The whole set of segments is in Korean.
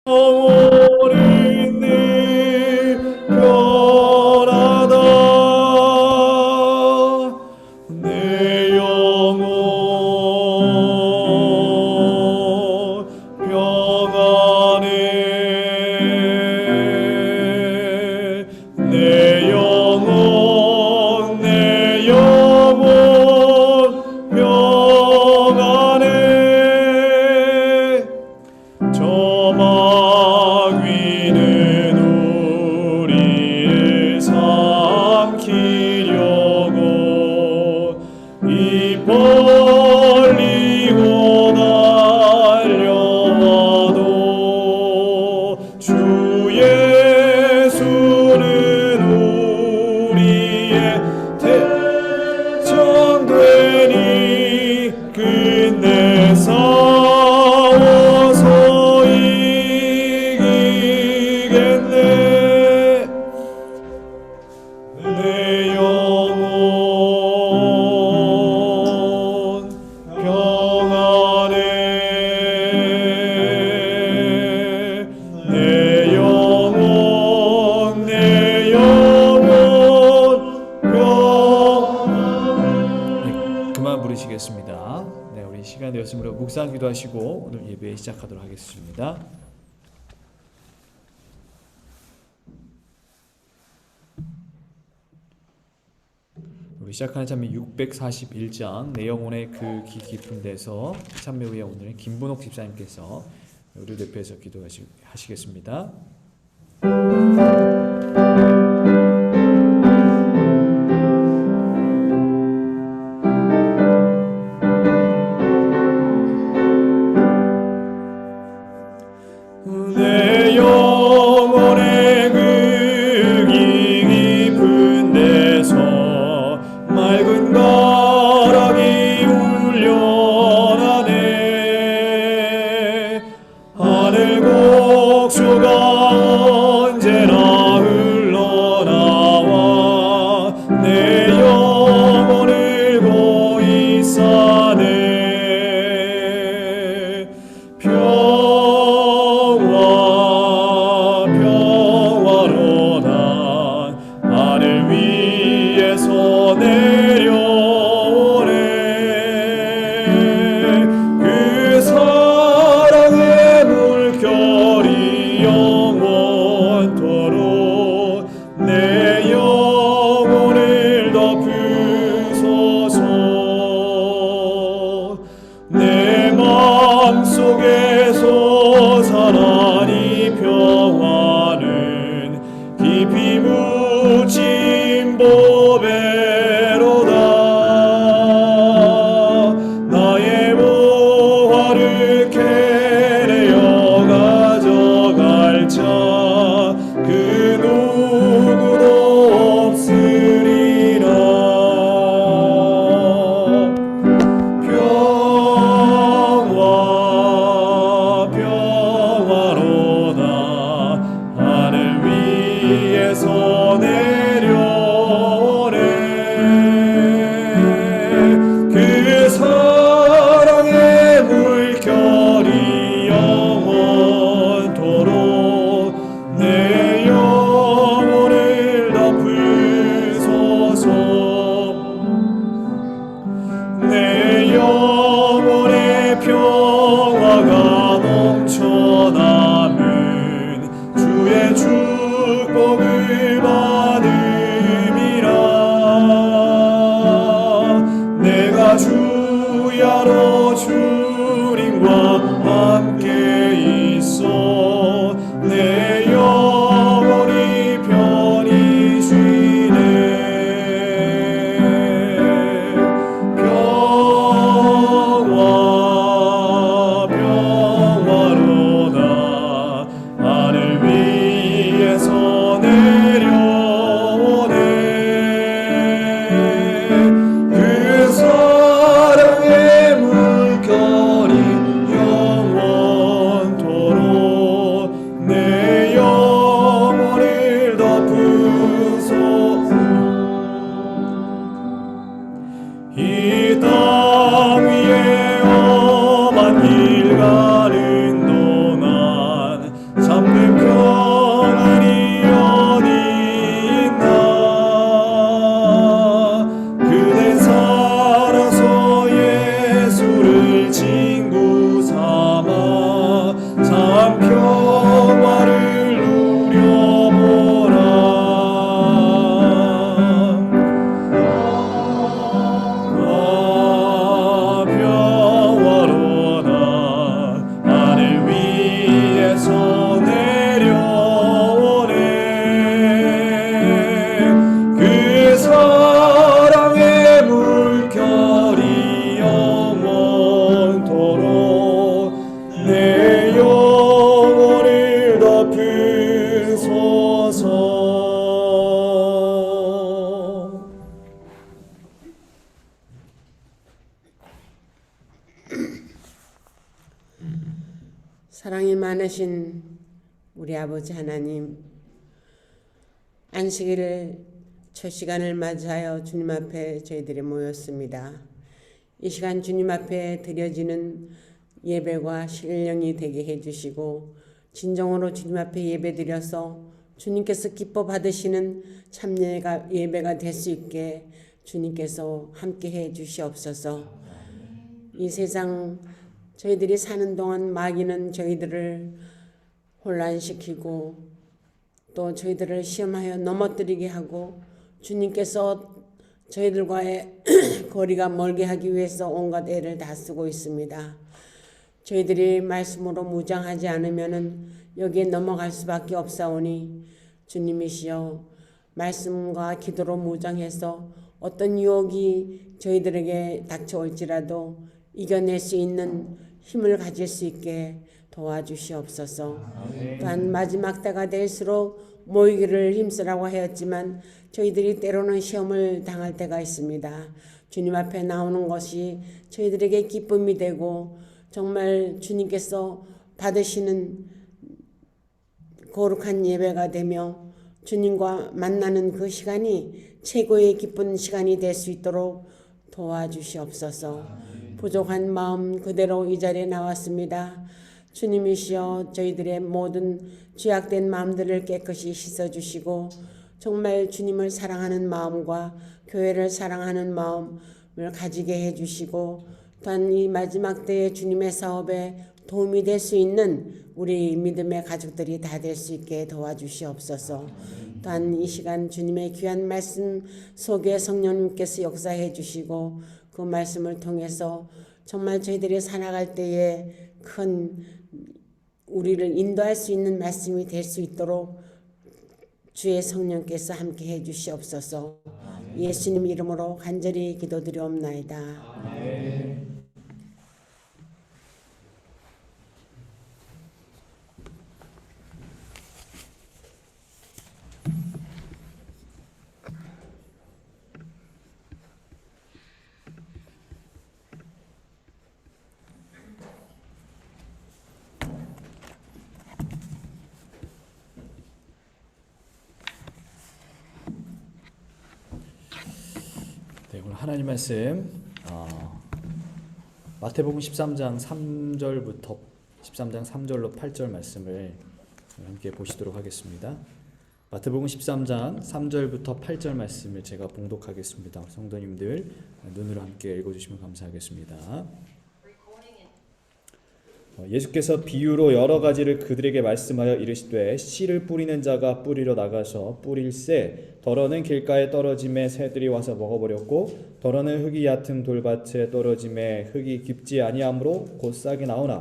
영원히 네 편하다. 내 영혼 평안해. 내 영혼 평안해. 저 막 위는 우리를 삼키려고 입 벌리고 달려와도 주 예수는 우리의 대적되니 끝내 싸워서 이기겠네. 내 영혼 평안해. 내 영혼 평안해. 그만 부르시겠습니다. 네, 우리 시간 되었으므로 묵상 기도하시고 오늘 예배 시작하도록 하겠습니다. 우리 시작하는 찬미 641장 내 영혼의 그 깊은 데서 찬미 후에 오늘 김분옥 집사님께서 우리 대표해서 기도하시겠습니다. 내 영혼의 그 깊은 데서 맑은 가락이 울려나네. 하늘 곡수가 언제나 흘러나와 내 영혼을 고이 싸네. 평화로 난 하늘 위에서 내려오네. 그 사랑의 물결이 평화를 누려보라. 평화로다 하늘 위에서 내려오네. 그 사랑의 물결이 영원토록 내 영혼을 덮으소서. 사랑이 많으신 우리 아버지 하나님, 안식일 첫 시간을 맞이하여 주님 앞에 저희들이 모였습니다. 이 시간 주님 앞에 드려지는 예배가 신령이 되게 해주시고 진정으로 주님 앞에 예배드려서 주님께서 기뻐 받으시는 참 예배가 될 수 있게 주님께서 함께 해 주시옵소서. 이 세상 저희들이 사는 동안 마귀는 저희들을 혼란시키고 또 저희들을 시험하여 넘어뜨리게 하고 주님께서 저희들과의 거리가 멀게 하기 위해서 온갖 애를 다 쓰고 있습니다. 저희들이 말씀으로 무장하지 않으면은 여기에 넘어갈 수밖에 없사오니 주님이시여 말씀과 기도로 무장해서 어떤 유혹이 저희들에게 닥쳐올지라도 이겨낼 수 있는 힘을 가질 수 있게 도와주시옵소서. 또한 마지막 때가 될수록 모이기를 힘쓰라고 하였지만 저희들이 때로는 시험을 당할 때가 있습니다. 주님 앞에 나오는 것이 저희들에게 기쁨이 되고 정말 주님께서 받으시는 거룩한 예배가 되며 주님과 만나는 그 시간이 최고의 기쁜 시간이 될 수 있도록 도와주시옵소서. 부족한 마음 그대로 이 자리에 나왔습니다. 주님이시여 저희들의 모든 죄악된 마음들을 깨끗이 씻어주시고 정말 주님을 사랑하는 마음과 교회를 사랑하는 마음을 가지게 해주시고 또한 이 마지막 때에 주님의 사업에 도움이 될 수 있는 우리 믿음의 가족들이 다 될 수 있게 도와주시옵소서. 또한 이 시간 주님의 귀한 말씀 속에 성령님께서 역사해 주시고 그 말씀을 통해서 정말 저희들이 살아갈 때에 큰 우리를 인도할 수 있는 말씀이 될 수 있도록 주의 성령께서 함께 해 주시옵소서. 예수님 이름으로 간절히 기도드리옵나이다. 아멘. 네, 오늘 하나님 말씀 마태복음 13장 3절부터 13장 3절로 8절 말씀을 함께 보시도록 하겠습니다. 마태복음 13장 3절부터 8절 말씀을 제가 봉독하겠습니다. 성도님들 눈으로 함께 읽어주시면 감사하겠습니다. 예수께서 비유로 여러 가지를 그들에게 말씀하여 이르시되 씨를 뿌리는 자가 뿌리러 나가서 뿌릴새 덜어는 길가에 떨어짐에 새들이 와서 먹어버렸고 덜어는 흙이 얕은 돌밭에 떨어짐에 흙이 깊지 아니하므로 곧 싹이 나오나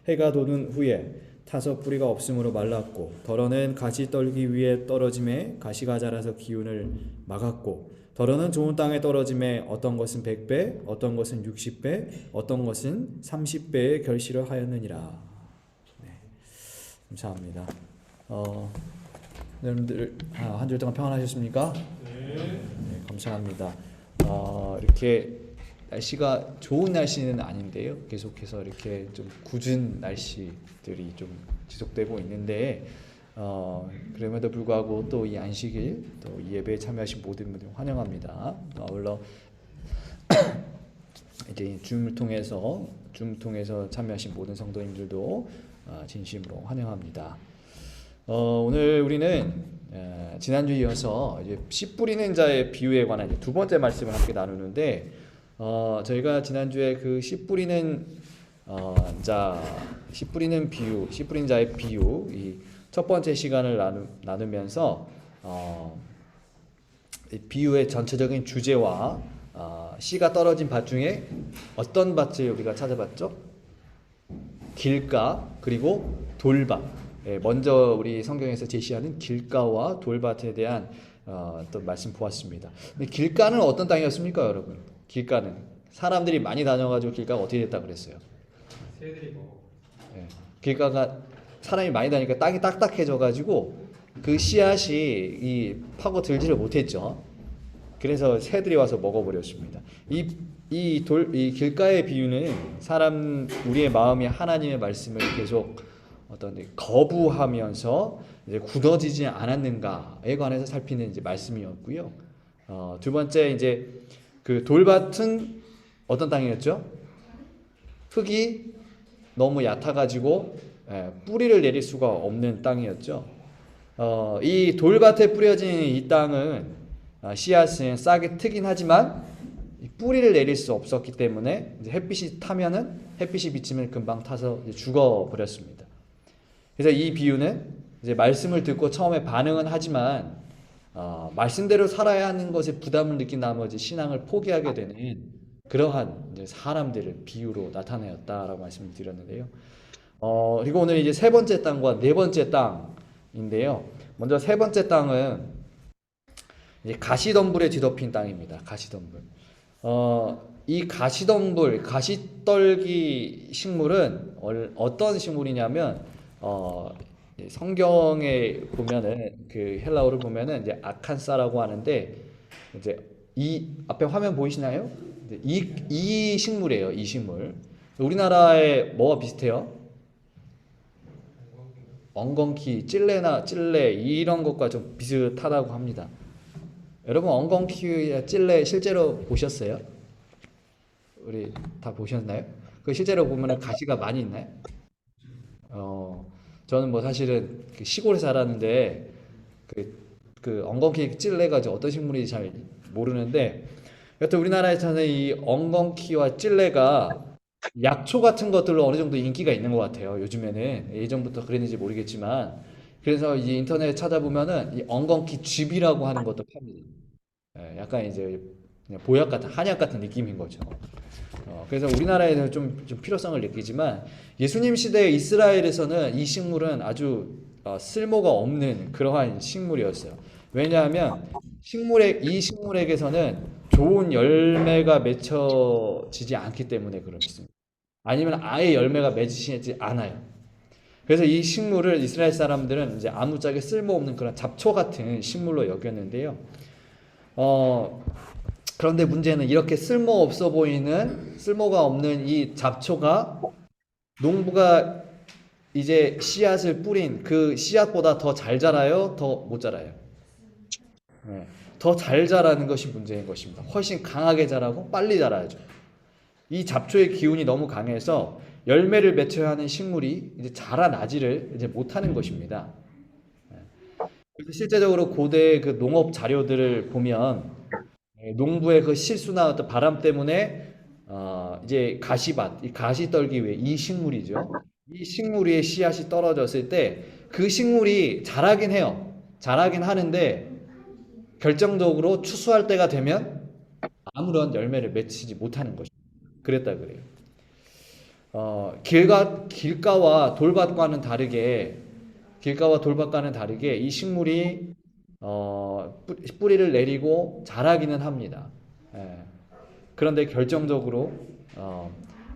해가 돋은 후에 타서 뿌리가 없으므로 말랐고 덜어는 가시 떨기 위해 떨어짐에 가시가 자라서 기운을 막았고 덜어는 좋은 땅에 떨어짐에 어떤 것은 100배, 어떤 것은 60배, 어떤 것은 30배의 결실을 하였느니라. 네, 감사합니다. 여러분들 한 주일 동안 평안하셨습니까? 네, 감사합니다. 이렇게 날씨가 좋은 날씨는 아닌데요. 계속해서 이렇게 좀 굳은 날씨들이 좀 지속되고 있는데 그럼에도 불구하고 또 이 안식일 또 이 예배에 참여하신 모든 분들 환영합니다. 아울러 이제 줌을 통해서 참여하신 모든 성도님들도 진심으로 환영합니다. 오늘 우리는 지난주에 이어서 이제 씨 뿌리는 자의 비유에 관한 두 번째 말씀을 함께 나누는데 저희가 지난주에 그 씨 뿌리는 자, 씨 뿌리는 비유, 씨 뿌린 자의 비유, 이 첫 번째 시간을 나누면서 이 비유의 전체적인 주제와 씨가 떨어진 밭 중에 어떤 밭을 우리가 찾아봤죠? 길가 그리고 돌밭. 먼저 우리 성경에서 제시하는 길가와 돌밭에 대한 또 말씀 보았습니다. 근데 길가는 어떤 땅이었습니까, 여러분? 길가는 사람들이 많이 다녀가지고 길가가 어떻게 됐다 그랬어요? 새들이 먹어. 예, 길가가 사람이 많이 다니까 땅이 딱딱해져가지고 그 씨앗이 이 파고 들지를 못했죠. 그래서 새들이 와서 먹어버렸습니다. 이 길가의 비유는 우리의 마음이 하나님의 말씀을 계속 어떤 거부하면서 이제 굳어지지 않았는가에 관해서 살피는 이제 말씀이었고요. 두 번째 이제 그 돌밭은 어떤 땅이었죠? 흙이 너무 얕아가지고 뿌리를 내릴 수가 없는 땅이었죠. 이 돌밭에 뿌려진 이 땅은 씨앗은 싹이 트긴 하지만 뿌리를 내릴 수 없었기 때문에 이제 햇빛이 비치면 금방 타서 죽어 버렸습니다. 그래서 이 비유는 이제 말씀을 듣고 처음에 반응은 하지만 말씀대로 살아야 하는 것에 부담을 느낀 나머지 신앙을 포기하게 되는 그러한 이제 사람들을 비유로 나타내었다라고 말씀을 드렸는데요. 그리고 오늘 이제 세 번째 땅과 네 번째 땅인데요. 먼저 세 번째 땅은 이제 가시덤불에 뒤덮인 땅입니다. 가시덤불. 이 가시떨기 식물은 어떤 식물이냐면 성경에 보면은 그 헬라어를 보면은 이제 아칸사라고 하는데 이제 이 앞에 화면 보이시나요? 이 식물이에요. 이 식물. 우리나라에 뭐가 비슷해요? 엉겅퀴, 찔레 이런 것과 좀 비슷하다고 합니다. 여러분 엉겅퀴, 찔레 실제로 보셨어요? 우리 다 보셨나요? 그 실제로 보면 가시가 많이 있나요? 저는 뭐 사실은 그 시골에 살았는데 그 엉겅퀴, 찔레가 어떤 식물인지 잘 모르는데 여튼 우리나라에서는 이 엉겅퀴와 찔레가 약초 같은 것들로 어느 정도 인기가 있는 것 같아요. 요즘에는 예전부터 그랬는지 모르겠지만 그래서 이 인터넷 찾아보면은 이 엉겅퀴 즙이라고 하는 것도 팝니다. 약간 이제 그냥 보약 같은 한약 같은 느낌인 거죠. 그래서 우리나라에는 좀 필요성을 느끼지만 예수님 시대 이스라엘에서는 이 식물은 아주 쓸모가 없는 그러한 식물이었어요. 왜냐하면 이 식물에게서는 좋은 열매가 맺혀지지 않기 때문에 그렇습니다. 아니면 아예 열매가 맺히지 않아요. 그래서 이 식물을 이스라엘 사람들은 이제 아무짝에 쓸모없는 그런 잡초 같은 식물로 여겼는데요. 그런데 문제는 이렇게 쓸모가 없는 이 잡초가 농부가 이제 씨앗을 뿌린 그 씨앗보다 더 잘 자라요? 더 못 자라요? 네. 더 잘 자라는 것이 문제인 것입니다. 훨씬 강하게 자라고 빨리 자라야죠. 이 잡초의 기운이 너무 강해서 열매를 맺혀야 하는 식물이 이제 자라나지를 이제 못하는 것입니다. 그래서 실제적으로 고대 그 농업 자료들을 보면 농부의 그 실수나 어떤 바람 때문에 이제 이 가시떨기 위에 이 식물이죠. 이 식물 위에 씨앗이 떨어졌을 때 그 식물이 자라긴 해요. 자라긴 하는데 결정적으로 추수할 때가 되면 아무런 열매를 맺히지 못하는 것입니다. 그랬다 그래요. 길가와 돌밭과는 다르게 이 식물이 뿌리를 내리고 자라기는 합니다. 그런데 결정적으로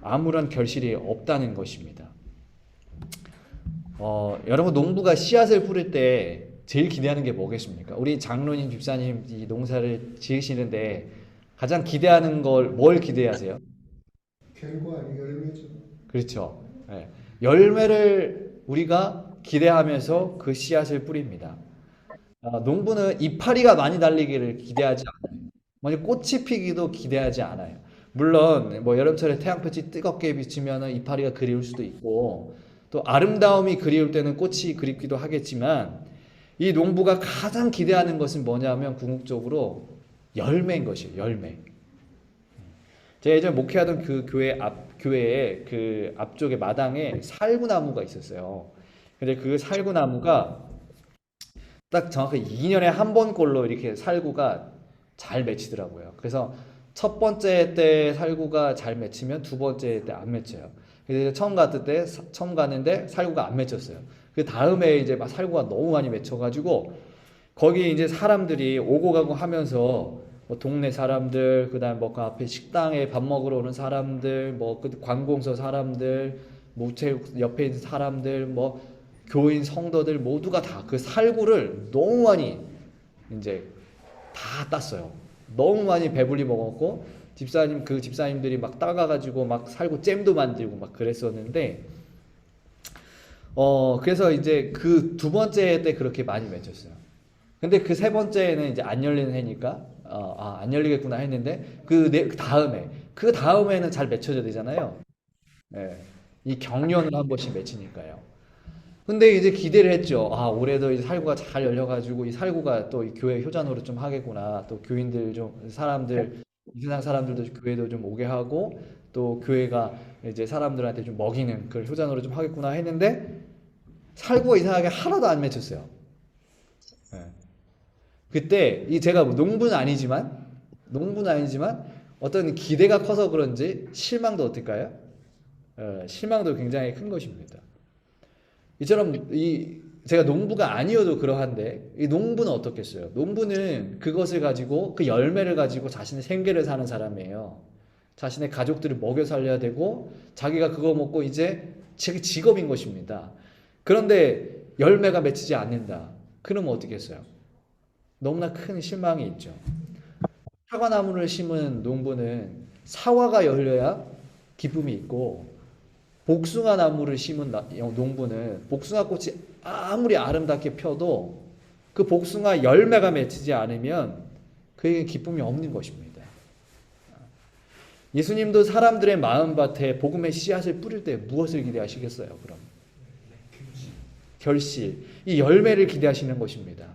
아무런 결실이 없다는 것입니다. 여러분 농부가 씨앗을 뿌릴 때 제일 기대하는 게 뭐겠습니까? 우리 장로님, 집사님 이 농사를 지으시는데 가장 기대하는 뭘 기대하세요? 결과 열매죠. 그렇죠. 열매를 우리가 기대하면서 그 씨앗을 뿌립니다. 농부는 이파리가 많이 달리기를 기대하지 않아요. 먼저 꽃이 피기도 기대하지 않아요. 물론 뭐 여름철에 태양볕이 뜨겁게 비치면 이파리가 그리울 수도 있고 또 아름다움이 그리울 때는 꽃이 그립기도 하겠지만 이 농부가 가장 기대하는 것은 뭐냐면 궁극적으로 열매인 것이에요. 열매. 제가 예전에 목회하던 그 교회에 그 앞쪽에 마당에 살구나무가 있었어요. 근데 그 살구나무가 딱 정확히 2년에 한 번꼴로 이렇게 살구가 잘 맺히더라고요. 그래서 첫 번째 때 살구가 잘 맺히면 두 번째 때 안 맺혀요. 그래서 처음 갔는데 살구가 안 맺혔어요. 그 다음에 이제 막 살구가 너무 많이 맺혀가지고 거기 이제 사람들이 오고 가고 하면서 뭐 동네 사람들, 그다음 뭐 그 앞에 식당에 밥 먹으러 오는 사람들, 뭐 그 관공서 사람들, 뭐 우체국 옆에 있는 사람들, 뭐 교인 성도들 모두가 다 그 살구를 너무 많이 이제 다 땄어요. 너무 많이 배불리 먹었고 그 집사님들이 막 따가가지고 막 살구 잼도 만들고 막 그랬었는데 그래서 이제 그 두 번째 때 그렇게 많이 맺혔어요. 근데 그 세 번째는 이제 안 열리는 해니까 안 열리겠구나 했는데 그 다음에는 잘 맺혀져야 되잖아요. 예. 이 경련을 한 번씩 맺히니까요. 근데 이제 기대를 했죠. 올해도 이 살구가 잘 열려가지고 이 살구가 또 이 교회 효자노릇 좀 하겠구나. 또 교인들 좀 사람들 이 세상 사람들도 교회도 좀 오게 하고 또 교회가 이제 사람들한테 좀 먹이는 그런 효자노릇 좀 하겠구나 했는데 살구가 이상하게 하나도 안 맺혔어요. 예. 그때 제가 농부는 아니지만 어떤 기대가 커서 그런지 실망도 어떨까요? 실망도 굉장히 큰 것입니다. 이처럼 제가 농부가 아니어도 그러한데 이 농부는 어떻겠어요? 농부는 그것을 가지고 그 열매를 가지고 자신의 생계를 사는 사람이에요. 자신의 가족들을 먹여 살려야 되고 자기가 그거 먹고 이제 제 직업인 것입니다. 그런데 열매가 맺히지 않는다. 그러면 어떻겠어요? 너무나 큰 실망이 있죠. 사과나무를 심은 농부는 사과가 열려야 기쁨이 있고 복숭아 나무를 심은 농부는 복숭아 꽃이 아무리 아름답게 펴도 그 복숭아 열매가 맺히지 않으면 그에게 기쁨이 없는 것입니다. 예수님도 사람들의 마음밭에 복음의 씨앗을 뿌릴 때 무엇을 기대하시겠어요? 그럼 결실, 이 열매를 기대하시는 것입니다.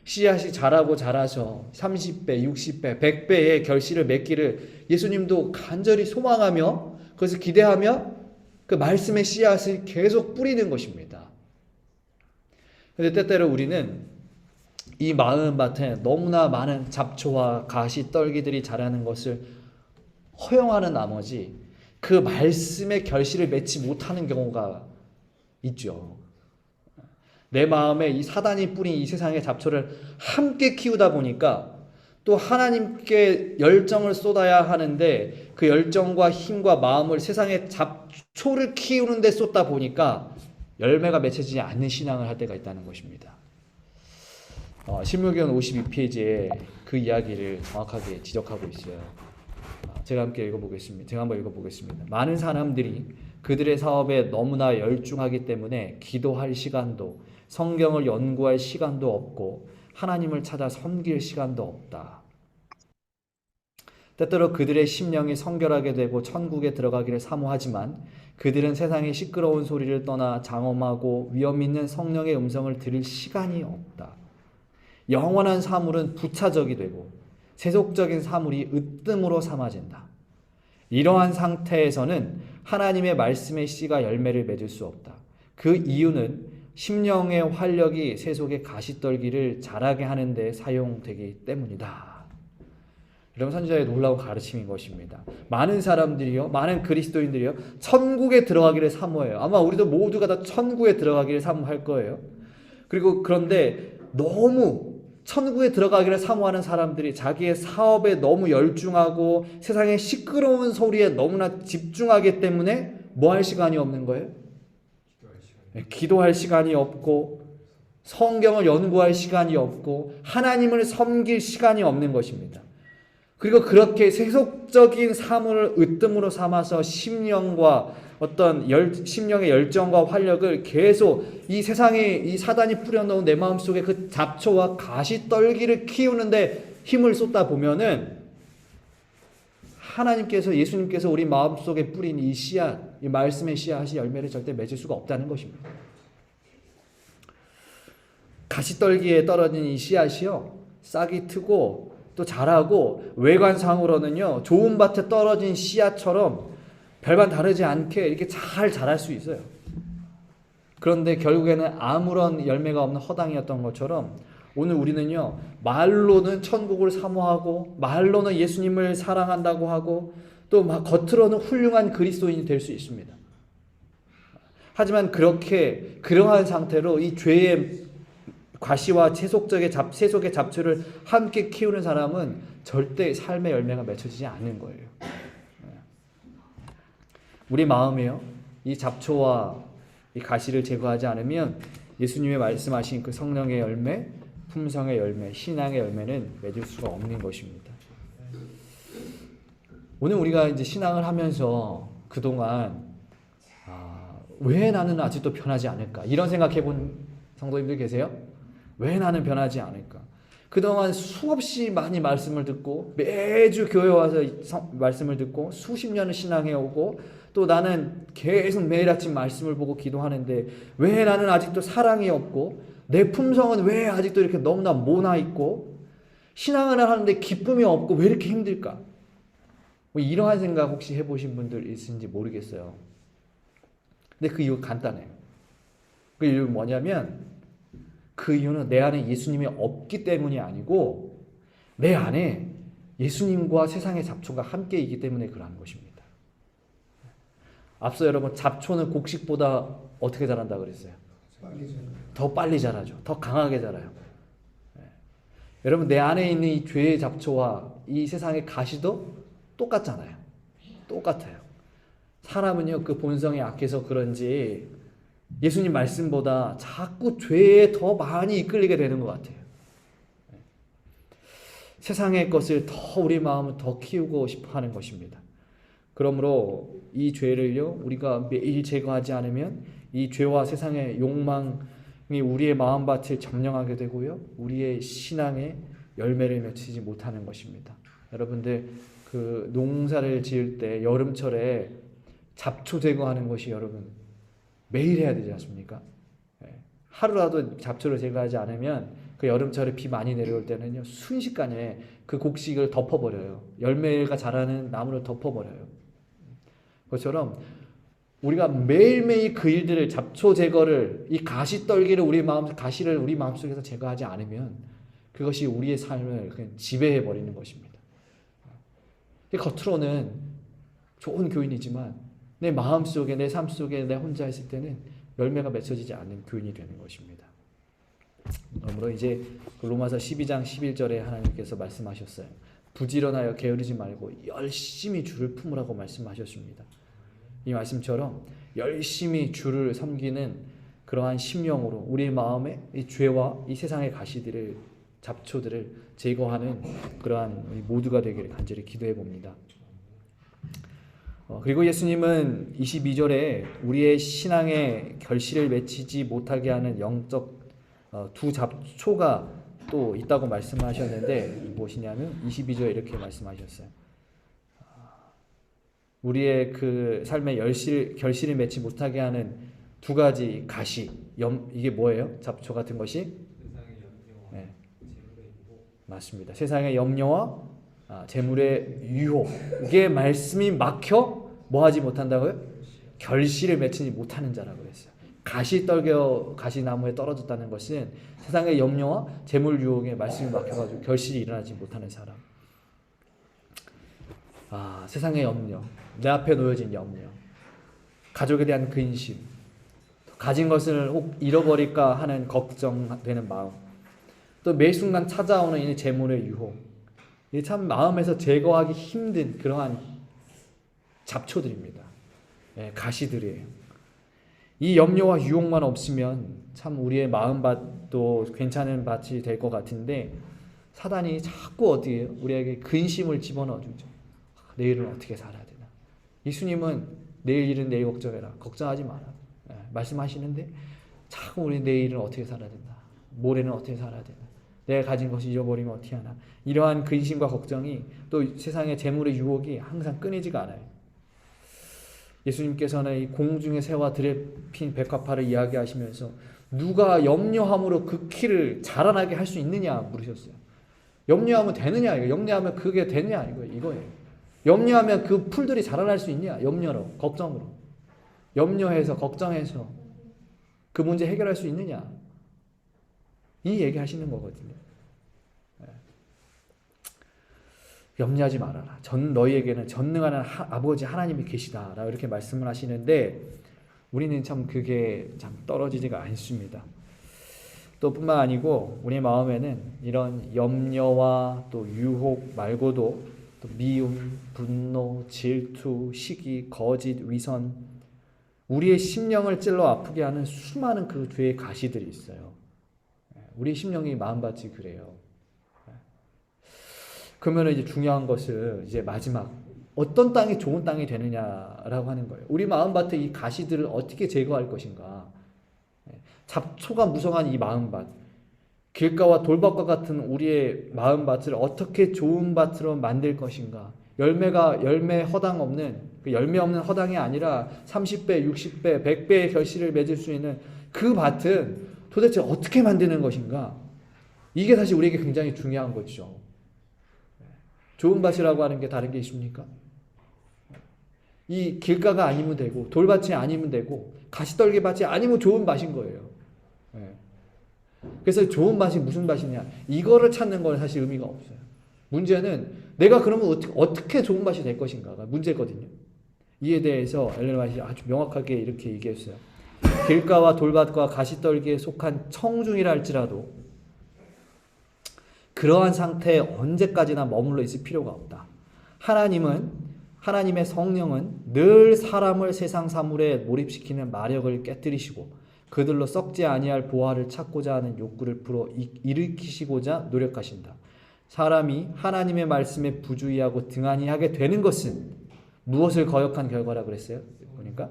씨앗이 자라서 30배, 60배, 100배의 결실을 맺기를 예수님도 간절히 소망하며 그것을 기대하며 그 말씀의 씨앗을 계속 뿌리는 것입니다. 그런데 때때로 우리는 이 마음밭에 너무나 많은 잡초와 가시 떨기들이 자라는 것을 허용하는 나머지 그 말씀의 결실을 맺지 못하는 경우가 있죠. 내 마음에 이 사단이 뿌린 이 세상의 잡초를 함께 키우다 보니까 또 하나님께 열정을 쏟아야 하는데 그 열정과 힘과 마음을 세상의 잡초를 키우는 데 쏟다 보니까 열매가 맺혀지지 않는 신앙을 할 때가 있다는 것입니다. 신명기원 52페이지에 그 이야기를 정확하게 지적하고 있어요. 제가 한번 읽어보겠습니다. 많은 사람들이 그들의 사업에 너무나 열중하기 때문에 기도할 시간도 성경을 연구할 시간도 없고 하나님을 찾아 섬길 시간도 없다. 때때로 그들의 심령이 성결하게 되고 천국에 들어가기를 사모하지만 그들은 세상의 시끄러운 소리를 떠나 장엄하고 위험 있는 성령의 음성을 들을 시간이 없다. 영원한 사물은 부차적이 되고 세속적인 사물이 으뜸으로 삼아진다. 이러한 상태에서는 하나님의 말씀의 씨가 열매를 맺을 수 없다. 그 이유는 심령의 활력이 세속의 가시떨기를 자라게 하는 데 사용되기 때문이다. 이런 선지자의 놀라운 가르침인 것입니다. 많은 사람들이요, 많은 그리스도인들이요, 천국에 들어가기를 사모해요. 아마 우리도 모두가 다 천국에 들어가기를 사모할 거예요. 그런데 너무 천국에 들어가기를 사모하는 사람들이 자기의 사업에 너무 열중하고 세상의 시끄러운 소리에 너무나 집중하기 때문에 뭐 할 시간이 없는 거예요? 기도할 시간이 없고 성경을 연구할 시간이 없고 하나님을 섬길 시간이 없는 것입니다. 그리고 그렇게 세속적인 사물을 으뜸으로 삼아서 심령의 열정과 활력을 계속 이 세상에 이 사단이 뿌려놓은 내 마음속에 그 잡초와 가시떨기를 키우는데 힘을 쏟다 보면은 예수님께서 우리 마음속에 뿌린 이 씨앗, 이 말씀의 씨앗이 열매를 절대 맺을 수가 없다는 것입니다. 가시떨기에 떨어진 이 씨앗이요, 싹이 트고 또 자라고 외관상으로는요 좋은 밭에 떨어진 씨앗처럼 별반 다르지 않게 이렇게 잘 자랄 수 있어요. 그런데 결국에는 아무런 열매가 없는 허당이었던 것처럼 오늘 우리는요 말로는 천국을 사모하고 말로는 예수님을 사랑한다고 하고 또 겉으로는 훌륭한 그리스도인이 될 수 있습니다. 하지만 그러한 상태로 이 죄의 과시와 세속의 잡초를 함께 키우는 사람은 절대 삶의 열매가 맺혀지지 않는 거예요. 우리 마음에요 이 잡초와 이 가시를 제거하지 않으면 예수님의 말씀하신 그 성령의 열매, 품성의 열매, 신앙의 열매는 맺을 수가 없는 것입니다. 오늘 우리가 이제 신앙을 하면서 그동안 왜 나는 아직도 변하지 않을까? 이런 생각해 본 성도님들 계세요? 왜 나는 변하지 않을까? 그동안 수없이 많이 말씀을 듣고 매주 교회 와서 말씀을 듣고 수십 년을 신앙해 오고 또 나는 계속 매일 아침 말씀을 보고 기도하는데 왜 나는 아직도 사랑이 없고 내 품성은 왜 아직도 이렇게 너무나 모나 있고 신앙을 하는데 기쁨이 없고 왜 이렇게 힘들까? 뭐 이러한 생각 혹시 해보신 분들 있으신지 모르겠어요. 근데 그 이유가 간단해요. 그 이유는 뭐냐면 그 이유는 내 안에 예수님이 없기 때문이 아니고 내 안에 예수님과 세상의 잡초가 함께이기 때문에 그러한 것입니다. 앞서 여러분 잡초는 곡식보다 어떻게 자란다 그랬어요? 더 빨리 자라죠. 더 강하게 자라요. 여러분 내 안에 있는 이 죄의 잡초와 이 세상의 가시도 똑같잖아요. 똑같아요. 사람은요 그 본성이 약해서 그런지 예수님 말씀보다 자꾸 죄에 더 많이 이끌리게 되는 것 같아요. 세상의 것을 더 우리 마음을 더 키우고 싶어 하는 것입니다. 그러므로 이 죄를요 우리가 매일 제거하지 않으면 이 죄와 세상의 욕망이 우리의 마음밭을 점령하게 되고요 우리의 신앙에 열매를 맺히지 못하는 것입니다. 여러분들 그 농사를 지을 때 여름철에 잡초 제거하는 것이 여러분 매일 해야 되지 않습니까? 하루라도 잡초를 제거하지 않으면 그 여름철에 비 많이 내려올 때는요 순식간에 그 곡식을 덮어버려요. 열매가 자라는 나무를 덮어버려요. 그것처럼 우리가 매일매일 그 일들을 잡초 제거를 이 가시떨기를 가시를 우리 마음속에서 제거하지 않으면 그것이 우리의 삶을 그냥 지배해 버리는 것입니다. 겉으로는 좋은 교인이지만 내 마음속에 내 삶 속에 내 혼자 있을 때는 열매가 맺혀지지 않는 교인이 되는 것입니다. 그러므로 이제 로마서 12장 11절에 하나님께서 말씀하셨어요. 부지런하여 게으르지 말고 열심히 주를 품으라고 말씀하셨습니다. 이 말씀처럼 열심히 주를 섬기는 그러한 심령으로 우리 마음에 이 죄와 이 세상의 가시들을 잡초들을 제거하는 그러한 우리 모두가 되기를 간절히 기도해 봅니다. 그리고 예수님은 22절에 우리의 신앙의 결실을 맺히지 못하게 하는 영적 두 잡초가 또 있다고 말씀하셨는데 무엇이냐면 22절에 이렇게 말씀하셨어요. 우리의 그 삶의 결실을 맺지 못하게 하는 두 가지 가시, 이게 뭐예요? 잡초 같은 것이? 네. 맞습니다. 세상의 염려와 재물의 유혹. 이게 말씀이 막혀 뭐 하지 못한다고요? 결실을 맺지 못하는 자라고 그랬어요. 가시나무에 떨어졌다는 것은 세상의 염려와 재물 유혹에 말씀이 막혀가지고 결실이 일어나지 못하는 사람. 세상의 염려, 내 앞에 놓여진 염려, 가족에 대한 근심, 가진 것을 혹 잃어버릴까 하는 걱정되는 마음, 또 매 순간 찾아오는 이 재물의 유혹, 이게 참 마음에서 제거하기 힘든 그러한 잡초들입니다. 가시들이에요. 이 염려와 유혹만 없으면 참 우리의 마음밭도 괜찮은 밭이 될 것 같은데 사단이 자꾸 어디에요? 우리에게 근심을 집어넣어주죠. 내일은 어떻게 살아야 되나? 예수님은 내일 일은 내일 걱정해라. 걱정하지 마라. 말씀하시는데 자꾸 우리 내일은 어떻게 살아야 된다. 모레는 어떻게 살아야 되나. 내가 가진 것을 잃어버리면 어떻게 하나. 이러한 근심과 걱정이 또 세상의 재물의 유혹이 항상 끊이지가 않아요. 예수님께서는 이 공중의 새와 들에 핀 백합화를 이야기하시면서 누가 염려함으로 그 키를 자라나게 할 수 있느냐 물으셨어요. 염려하면 되느냐 이거. 염려하면 그게 되느냐 이거예요. 염려하면 그 풀들이 자라날 수 있냐? 염려로, 걱정으로. 염려해서 걱정해서 그 문제 해결할 수 있느냐? 이 얘기하시는 거거든요. 염려하지 말아라. 너희에게는 전능한 아버지 하나님이 계시다라고 이렇게 말씀을 하시는데 우리는 참 그게 참 떨어지지가 않습니다. 또 뿐만 아니고 우리 마음에는 이런 염려와 또 유혹 말고도 또 미움, 분노, 질투, 시기, 거짓, 위선 우리의 심령을 찔러 아프게 하는 수많은 그 뒤에 가시들이 있어요. 우리 심령이 마음밭이 그래요. 그러면 이제 중요한 것은 이제 마지막 어떤 땅이 좋은 땅이 되느냐라고 하는 거예요. 우리 마음밭의 이 가시들을 어떻게 제거할 것인가? 잡초가 무성한 이 마음밭, 길가와 돌밭과 같은 우리의 마음밭을 어떻게 좋은 밭으로 만들 것인가? 열매 허당 없는 그 열매 없는 허당이 아니라 30배, 60배, 100배의 결실을 맺을 수 있는 그 밭은 도대체 어떻게 만드는 것인가? 이게 사실 우리에게 굉장히 중요한 거죠. 좋은 밭이라고 하는 게 다른 게 있습니까? 이 길가가 아니면 되고 돌밭이 아니면 되고 가시떨기 밭이 아니면 좋은 밭인 거예요. 그래서 좋은 밭이 무슨 밭이냐? 이거를 찾는 건 사실 의미가 없어요. 문제는 내가 그러면 어떻게 좋은 밭이 될 것인가가 문제거든요. 이에 대해서 엘렌 화이트가 아주 명확하게 이렇게 얘기했어요. 길가와 돌밭과 가시떨기에 속한 청중이라 할지라도 그러한 상태에 언제까지나 머물러 있을 필요가 없다. 하나님의 성령은 늘 사람을 세상 사물에 몰입시키는 마력을 깨뜨리시고 그들로 썩지 아니할 보화를 찾고자 하는 욕구를 불어 일으키시고자 노력하신다. 사람이 하나님의 말씀에 부주의하고 등한히 하게 되는 것은 무엇을 거역한 결과라 그랬어요? 그러니까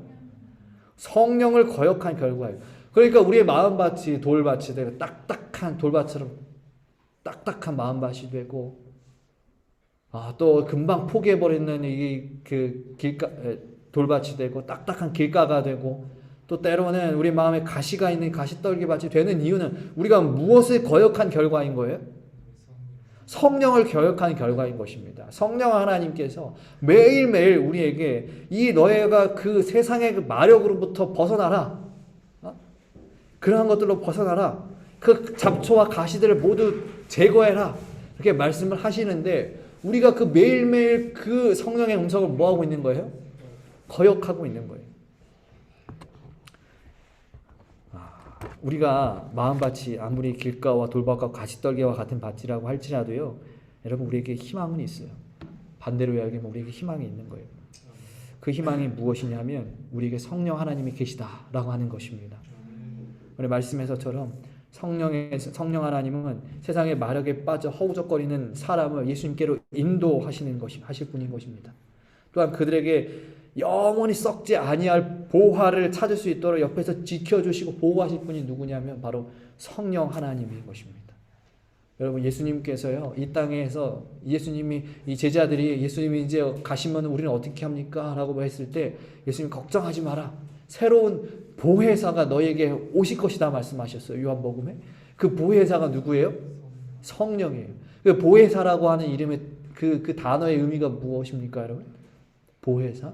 성령을 거역한 결과예요. 그러니까 우리의 마음밭이 돌밭이 되고 딱딱한 돌밭처럼 딱딱한 마음밭이 되고 또 금방 포기해버리는 그 길가 돌밭이 되고 딱딱한 길가가 되고 또 때로는 우리 마음에 가시가 있는 가시떨기밭이 되는 이유는 우리가 무엇을 거역한 결과인 거예요? 성령을 거역한 결과인 것입니다. 성령 하나님께서 매일매일 우리에게 너희가 그 세상의 그 마력으로부터 벗어나라. 그러한 것들로 벗어나라. 그 잡초와 가시들을 모두 제거해라. 이렇게 말씀을 하시는데 우리가 그 매일매일 그 성령의 음성을 뭐하고 있는 거예요? 거역하고 있는 거예요. 우리가 마음밭이 아무리 길가와 돌밭과 가시떨기와 같은 밭이라고 할지라도요, 여러분 우리에게 희망은 있어요. 반대로 이야기하면 우리에게 희망이 있는 거예요. 그 희망이 무엇이냐면 우리에게 성령 하나님이 계시다라고 하는 것입니다. 우리 말씀에서처럼 성령 하나님은 세상의 마력에 빠져 허우적거리는 사람을 예수님께로 인도하시는 하실 분인 것입니다. 또한 그들에게 영원히 썩지 아니할 보화를 찾을 수 있도록 옆에서 지켜주시고 보호하실 분이 누구냐면 바로 성령 하나님인 것입니다. 여러분 예수님께서요 이 땅에서 예수님이 이 제자들이 예수님이 이제 가시면 우리는 어떻게 합니까? 라고 했을 때 예수님 걱정하지 마라. 새로운 보혜사가 너에게 오실 것이다 말씀하셨어요. 요한복음에. 그 보혜사가 누구예요? 성령이에요. 그 보혜사라고 하는 이름의 그 단어의 의미가 무엇입니까, 여러분? 보혜사?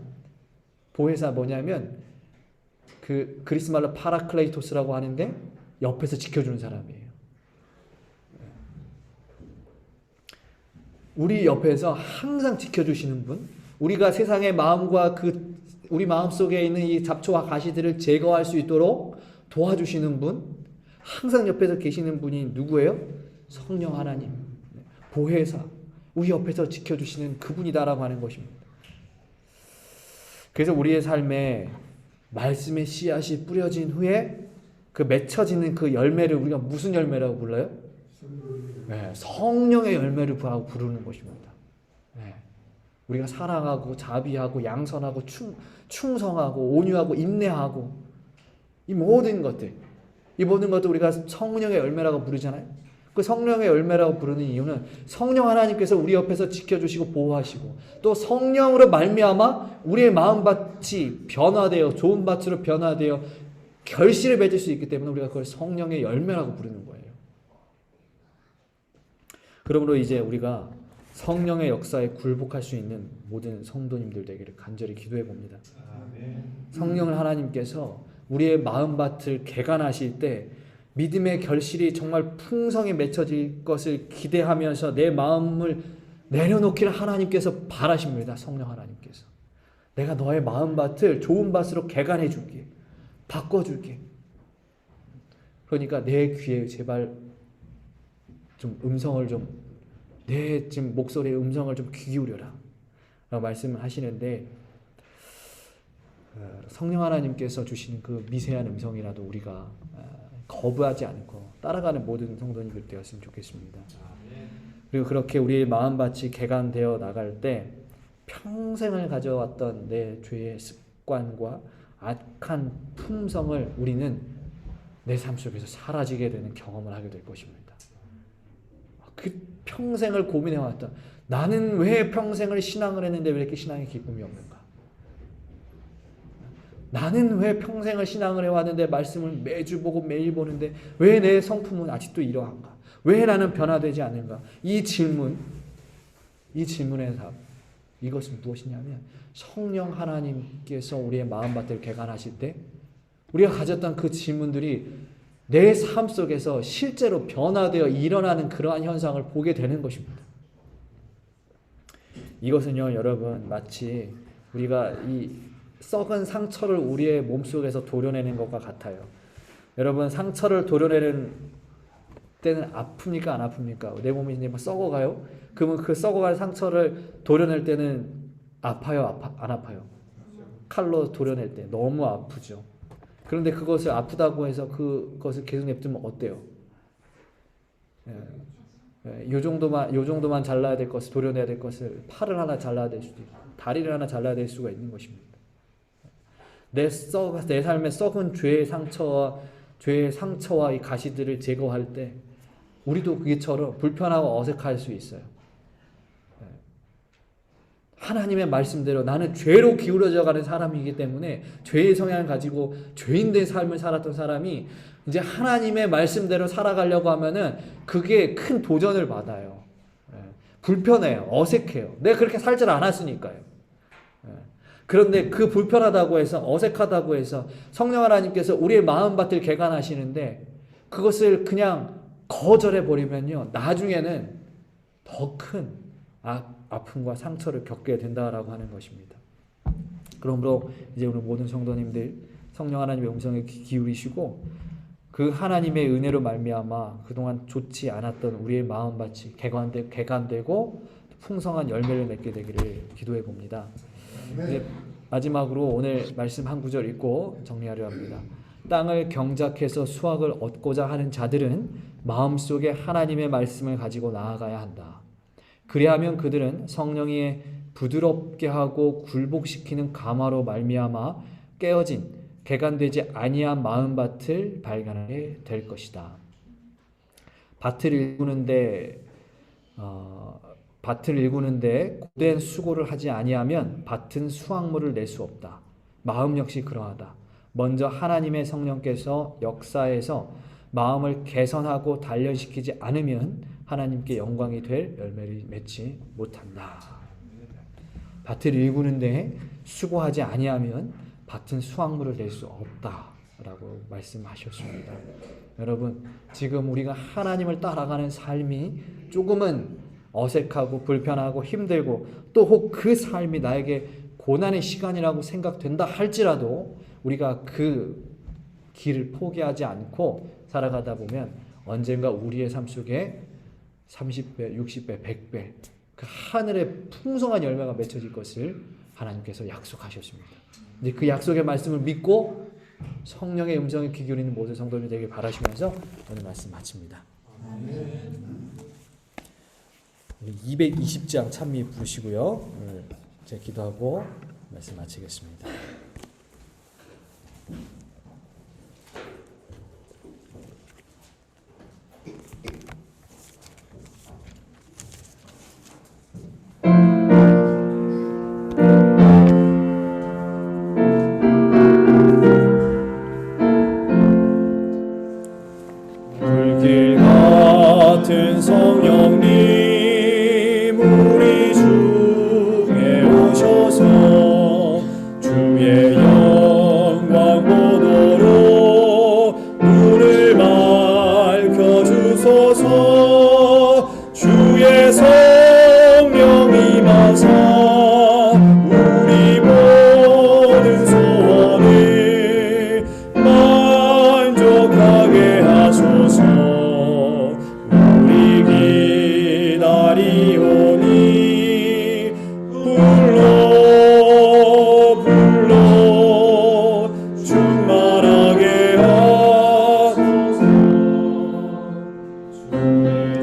보혜사 뭐냐면 그 그리스 말로 파라클레이토스라고 하는데 옆에서 지켜주는 사람이에요. 우리 옆에서 항상 지켜주시는 분, 우리가 세상의 마음과 우리 마음속에 있는 이 잡초와 가시들을 제거할 수 있도록 도와주시는 분, 항상 옆에서 계시는 분이 누구예요? 성령 하나님, 보혜사, 우리 옆에서 지켜주시는 그분이다라고 하는 것입니다. 그래서 우리의 삶에 말씀의 씨앗이 뿌려진 후에 그 맺혀지는 그 열매를 우리가 무슨 열매라고 불러요? 네, 성령의 열매를 부르는 것입니다. 네. 우리가 사랑하고 자비하고 양선하고 충성하고 온유하고 인내하고 이 모든 것들 우리가 성령의 열매라고 부르잖아요. 그 성령의 열매라고 부르는 이유는 성령 하나님께서 우리 옆에서 지켜주시고 보호하시고 또 성령으로 말미암아 우리의 마음밭이 변화되어 좋은 밭으로 변화되어 결실을 맺을 수 있기 때문에 우리가 그걸 성령의 열매라고 부르는 거예요. 그러므로 이제 우리가 성령의 역사에 굴복할 수 있는 모든 성도님들 되기를 간절히 기도해 봅니다. 성령을 하나님께서 우리의 마음밭을 개간하실 때 믿음의 결실이 정말 풍성히 맺혀질 것을 기대하면서 내 마음을 내려놓기를 하나님께서 바라십니다. 성령 하나님께서 내가 너의 마음밭을 좋은 밭으로 개간해 줄게, 바꿔줄게. 그러니까 내 귀에 제발 좀 음성을 좀, 내 지금 목소리의 음성을 좀 귀 기울여라 라고 말씀을 하시는데, 성령 하나님께서 주시는 그 미세한 음성이라도 우리가 거부하지 않고 따라가는 모든 성도님들 되었으면 좋겠습니다. 그리고 그렇게 우리의 마음밭이 개간되어 나갈 때 평생을 가져왔던 내 죄의 습관과 악한 품성을 우리는 내 삶 속에서 사라지게 되는 경험을 하게 될 것입니다. 그 평생을 고민해왔던, 나는 왜 평생을 신앙을 했는데 왜 이렇게 신앙에 기쁨이 없는가? 나는 왜 평생을 신앙을 해왔는데 말씀을 매주 보고 매일 보는데 왜 내 성품은 아직도 이러한가? 왜 나는 변화되지 않는가? 이 질문의 답, 이것은 무엇이냐면 성령 하나님께서 우리의 마음밭을 개간하실 때 우리가 가졌던 그 질문들이 내 삶 속에서 실제로 변화되어 일어나는 그러한 현상을 보게 되는 것입니다. 이것은요, 여러분, 마치 우리가 이 썩은 상처를 우리의 몸속에서 도려내는 것과 같아요. 여러분, 상처를 도려내는 때는 아픕니까, 안 아픕니까? 내 몸이 이제 막 썩어가요? 그러면 그 썩어갈 상처를 도려낼 때는 아파요, 안 아파요? 칼로 도려낼 때 너무 아프죠. 그런데 그것을 아프다고 해서 그것을 계속 냅두면 어때요? 요 정도만 잘라야 될 것을, 도려내야 될 것을 팔을 하나 잘라야 될 수도 있고 다리를 하나 잘라야 될 수가 있는 것입니다. 내 삶의 썩은 죄의 상처와 이 가시들을 제거할 때 우리도 그게처럼 불편하고 어색할 수 있어요. 하나님의 말씀대로 나는 죄로 기울어져 가는 사람이기 때문에 죄의 성향을 가지고 죄인된 삶을 살았던 사람이 이제 하나님의 말씀대로 살아가려고 하면은 그게 큰 도전을 받아요. 불편해요. 어색해요. 내가 그렇게 살질 않았으니까요. 그런데 그 불편하다고 해서, 어색하다고 해서 성령 하나님께서 우리의 마음밭을 개간하시는데 그것을 그냥 거절해 버리면요, 나중에는 더 큰 아픔과 상처를 겪게 된다라고 하는 것입니다. 그러므로 이제 우리 모든 성도님들 성령 하나님의 음성에 기울이시고 그 하나님의 은혜로 말미암아 그동안 좋지 않았던 우리의 마음밭이 개간되고 풍성한 열매를 맺게 되기를 기도해 봅니다. 이제 마지막으로 오늘 말씀 한 구절 읽고 정리하려 합니다. 땅을 경작해서 수확을 얻고자 하는 자들은 마음속에 하나님의 말씀을 가지고 나아가야 한다. 그리하면 그들은 성령이 부드럽게 하고 굴복시키는 감화로 말미암아 깨어진 개간되지 아니한 마음밭을 발견하게 될 것이다. 밭을 일구는데 고된 수고를 하지 아니하면 밭은 수확물을 낼 수 없다. 마음 역시 그러하다. 먼저 하나님의 성령께서 역사해서 마음을 개선하고 단련시키지 않으면 하나님께 영광이 될 열매를 맺지 못한다. 밭을 일구는데 수고하지 아니하면 밭은 수확물을 낼 수 없다라고 말씀하셨습니다. 여러분, 지금 우리가 하나님을 따라가는 삶이 조금은 어색하고 불편하고 힘들고 또 혹 그 삶이 나에게 고난의 시간이라고 생각된다 할지라도 우리가 그 길을 포기하지 않고 살아가다 보면 언젠가 우리의 삶 속에 30배, 60배, 100배 그 하늘의 풍성한 열매가 맺혀질 것을 하나님께서 약속하셨습니다. 이제 그 약속의 말씀을 믿고 성령의 음성에 귀 기울이는 모든 성도님이 되길 바라시면서 오늘 말씀 마칩니다. 220장 찬미 부르시고요. 오늘 제가 기도하고 말씀 마치겠습니다. 불길 같은 성령님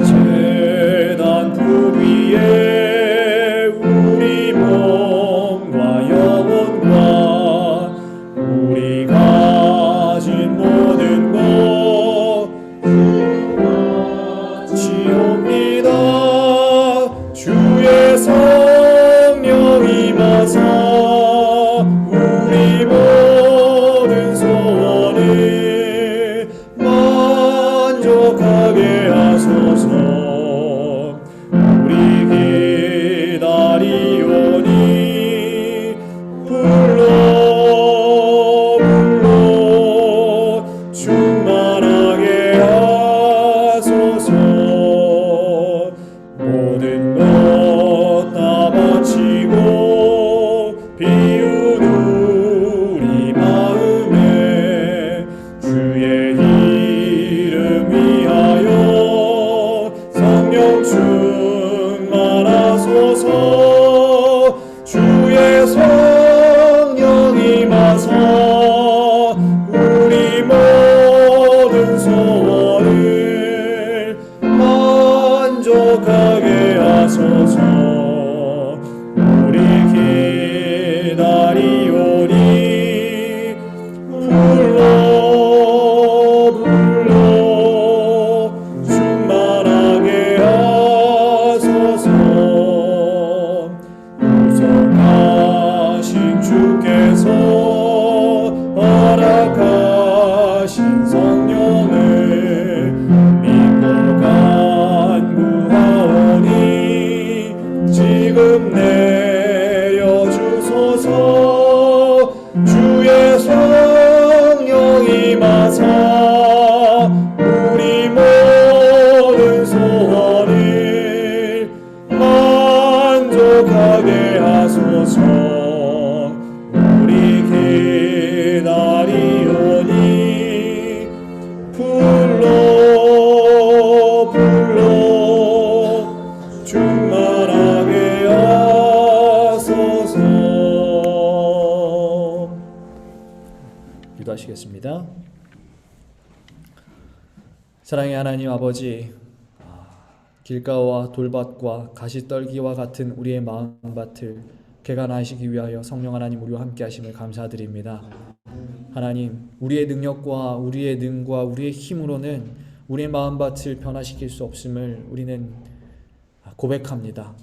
제단 품 위에 우리 몸과 영혼과 우리 가진 모든 것 지옵니다. 주의 성령 임하사 우리 모든 소원을 만족하게 하소서. 우리 기다리오니 불러 충만하게 하소서. 모든 것 다 바치고 비운 우리 마음에 주의 이름 위하여 성령 충만하소서. 주의 성령 임하사 우리 모든 소원을 만족하게 하소서. 우리 기다리오니 불러 충만하게 하소서. 구속하신 주께서 허락하신 성령을 믿고 간구하오니 지금 내려주소서. 주의 성령 임하사 우리 모든 소원을 만족하게 하소서. 우리 기다리오니 불러 충만하게 하소서. 기도하시겠습니다. 사랑의 하나님 아버지, 길가와 돌밭과 가시떨기와 같은 우리의 마음밭을 개간하시기 위하여 성령 하나님 우리와 함께 하심을 감사드립니다. 하나님, 우리의 능력과 우리의 능과 우리의 힘으로는 우리의 마음밭을 변화시킬 수 없음을 우리는 고백합니다.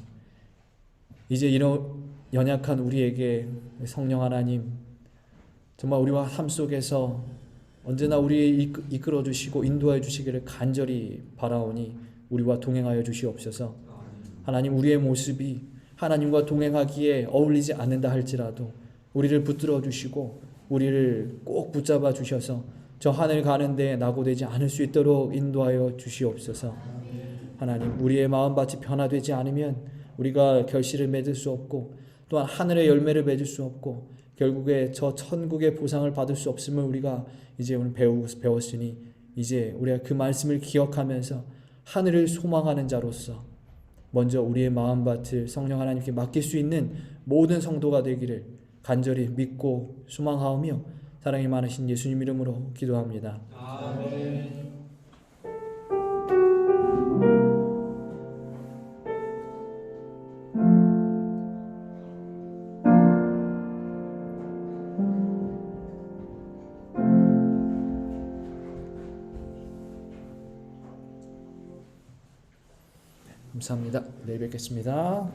이제 이런 연약한 우리에게 성령 하나님 정말 우리와 삶 속에서 언제나 우리 이끌어 주시고 인도하여 주시기를 간절히 바라오니 우리와 동행하여 주시옵소서. 하나님, 우리의 모습이 하나님과 동행하기에 어울리지 않는다 할지라도 우리를 붙들어 주시고 우리를 꼭 붙잡아 주셔서 저 하늘 가는데 낙오되지 않을 수 있도록 인도하여 주시옵소서. 하나님, 우리의 마음밭이 변화되지 않으면 우리가 결실을 맺을 수 없고 또한 하늘의 열매를 맺을 수 없고 결국에 저 천국의 보상을 받을 수 없음을 우리가 이제 오늘 배웠으니 이제 우리가 그 말씀을 기억하면서 하늘을 소망하는 자로서 먼저 우리의 마음밭을 성령 하나님께 맡길 수 있는 모든 성도가 되기를 간절히 믿고 소망하오며 사랑이 많으신 예수님 이름으로 기도합니다. 아멘. 감사합니다. 내일 뵙겠습니다.